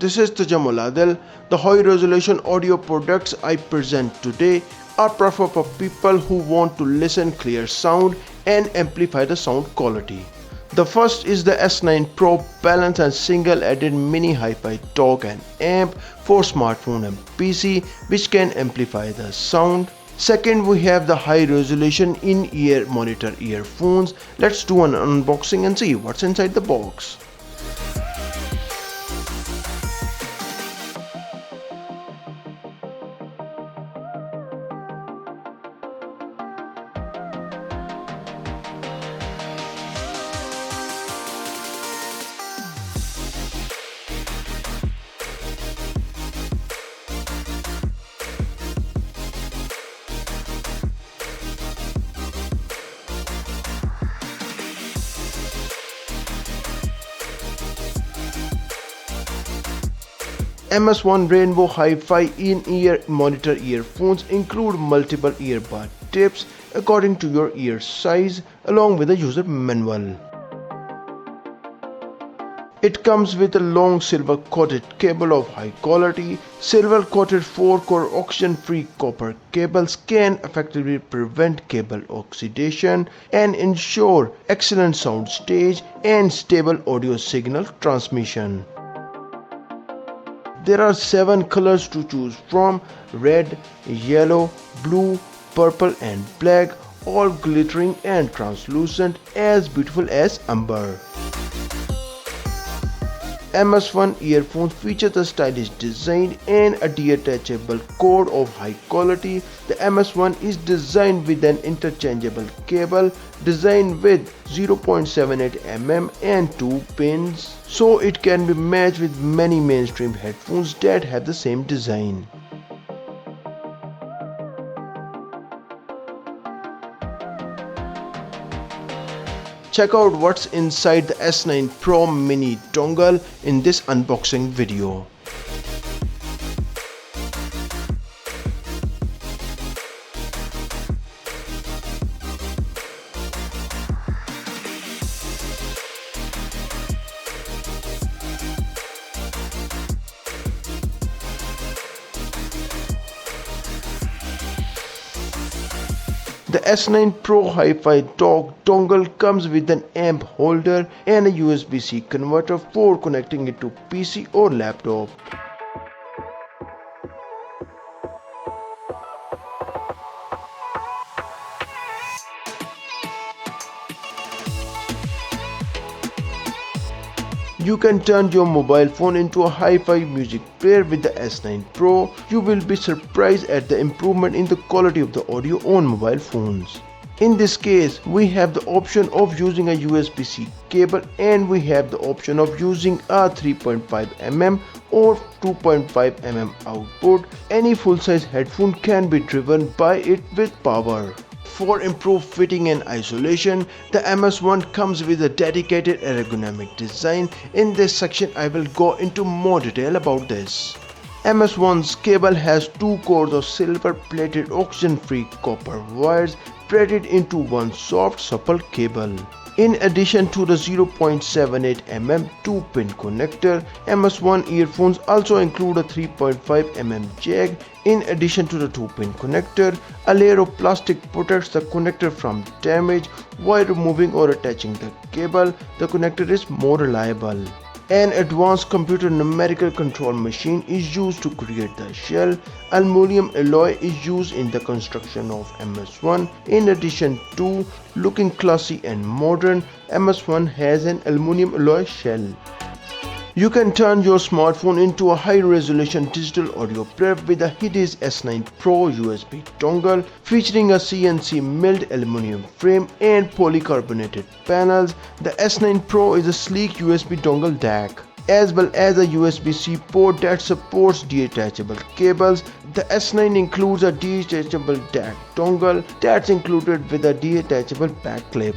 this is Tidal App. The high resolution audio products I present today are preferred for people who want to listen clear sound and amplify the sound quality. The first is the S9 Pro balanced and single added mini hi-fi DAC and amp for smartphone and PC which can amplify the sound. Second, we have the high resolution in-ear monitor earphones. Let's do an unboxing and see what's inside the box. MS1 Rainbow Hi-Fi in-ear monitor earphones include multiple earbud tips according to your ear size along with a user manual. It comes with a long silver-coated cable of high quality. Silver-coated 4-core oxygen-free copper cables can effectively prevent cable oxidation and ensure excellent sound stage and stable audio signal transmission. There are 7 colors to choose from: red, yellow, blue, purple and black, all glittering and translucent, as beautiful as amber. MS1 earphones features a stylish design and a detachable cord of high quality. The MS1 is designed with an interchangeable cable designed with 0.78 mm and 2 pins, so it can be matched with many mainstream headphones that have the same design. Check out what's inside the S9 Pro mini dongle in this unboxing video. The S9 Pro Hi-Fi DAC dongle comes with an amp holder and a USB-C converter for connecting it to PC or laptop. You can turn your mobile phone into a hi-fi music player with the S9 Pro. You will be surprised at the improvement in the quality of the audio on mobile phones. In this case, we have the option of using a USB-C cable and we have the option of using a 3.5 mm or 2.5 mm output. Any full-size headphone can be driven by it with power. For improved fitting and isolation, the MS1 comes with a dedicated ergonomic design. In this section, I will go into more detail about this. MS1's cable has 2 cores of silver-plated oxygen-free copper wires threaded into one soft, supple cable. In addition to the 0.78 mm 2-pin connector, MS1 earphones also include a 3.5 mm jack. In addition to the 2-pin connector, a layer of plastic protects the connector from damage. While removing or attaching the cable, the connector is more reliable. An advanced computer numerical control machine is used to create the shell. Aluminum alloy is used in the construction of MS1. In addition to looking classy and modern, MS1 has an aluminum alloy shell. You can turn your smartphone into a high-resolution digital audio player with the Hidizs S9 Pro USB dongle featuring a CNC milled aluminum frame and polycarbonated panels. The S9 Pro is a sleek USB dongle DAC as well as a USB-C port that supports detachable cables. The S9 includes a detachable DAC dongle that's included with a detachable back clip.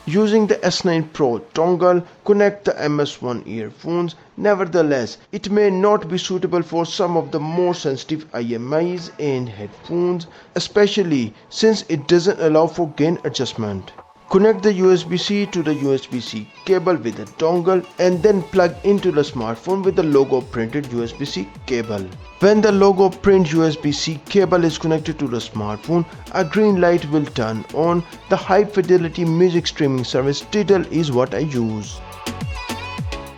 Using the S9 Pro dongle, connect the MS1 earphones. Nevertheless, it may not be suitable for some of the more sensitive IMIs and headphones, especially since it doesn't allow for gain adjustment. Connect the USB-C to the USB-C cable with a dongle and then plug into the smartphone with the logo printed USB-C cable. When the logo print USB-C cable is connected to the smartphone, a green light will turn on. The high fidelity music streaming service Tidal is what I use.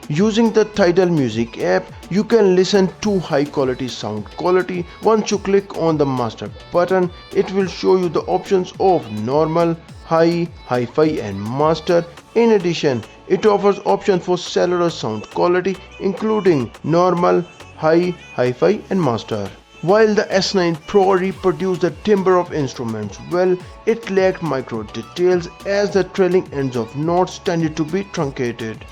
Using the Tidal Music app, you can listen to high quality sound quality. Once you click on the master button, it will show you the options of normal, high, hi-fi and master. In addition, it offers options for cellular sound quality including normal, high, hi-fi and master. While the S9 Pro reproduced the timbre of instruments well, it lacked micro details as the trailing ends of notes tended to be truncated.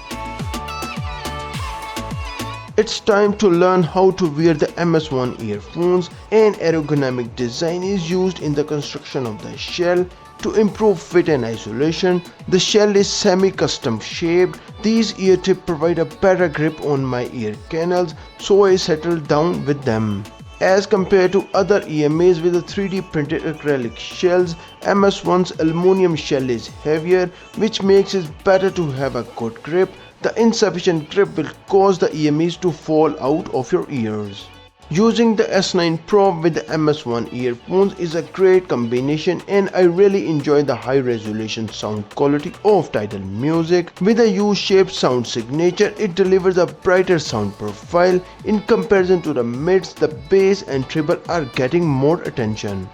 It's time to learn how to wear the MS1 earphones. An ergonomic design is used in the construction of the shell to improve fit and isolation. The shell is semi-custom shaped. These ear tips provide a better grip on my ear canals, so I settle down with them. As compared to other EMAs with the 3D printed acrylic shells, MS1's aluminum shell is heavier, which makes it better to have a good grip. The insufficient grip will cause the EMAs to fall out of your ears. Using the S9 Pro with the MS1 earphones is a great combination, and I really enjoy the high resolution sound quality of Tidal Music. With a U-shaped sound signature, it delivers a brighter sound profile. In comparison to the mids, the bass and treble are getting more attention.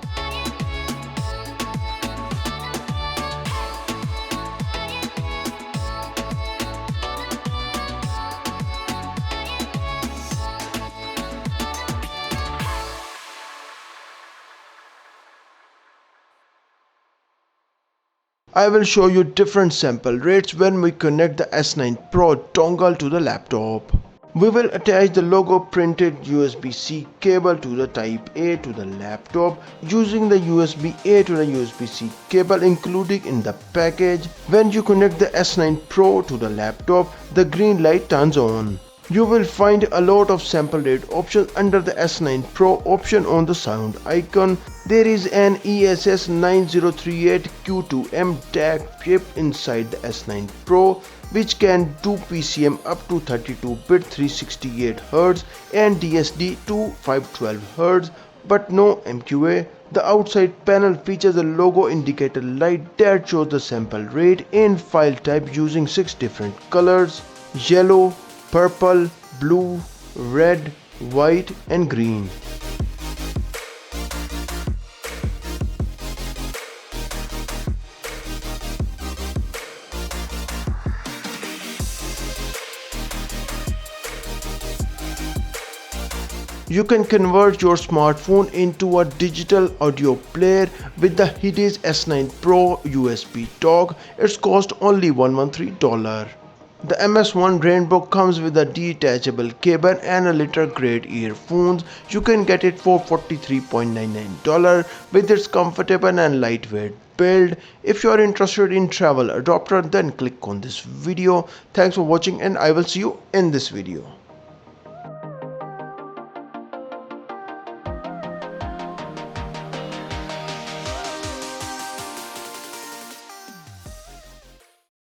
I will show you different sample rates when we connect the S9 Pro dongle to the laptop. We will attach the logo printed USB-C cable to the Type A to the laptop using the USB-A to the USB-C cable included in the package. When you connect the S9 Pro to the laptop, the green light turns on. You will find a lot of sample rate options under the S9 Pro option on the sound icon. There is an ESS9038Q2M DAC chip inside the S9 Pro, which can do PCM up to 32-bit 368Hz and DSD to 512Hz, but no MQA. The outside panel features a logo indicator light that shows the sample rate and file type using 6 different colors: yellow, purple, blue, red, white and green. You can convert your smartphone into a digital audio player with the Hidizs S9 Pro USB dock. Its cost only $113. The MS1 Rainbow comes with a detachable cable and a litter grade earphones. You can get it for $43.99 with its comfortable and lightweight build. If you are interested in travel adapter, then click on this video. Thanks for watching and I will see you in this video.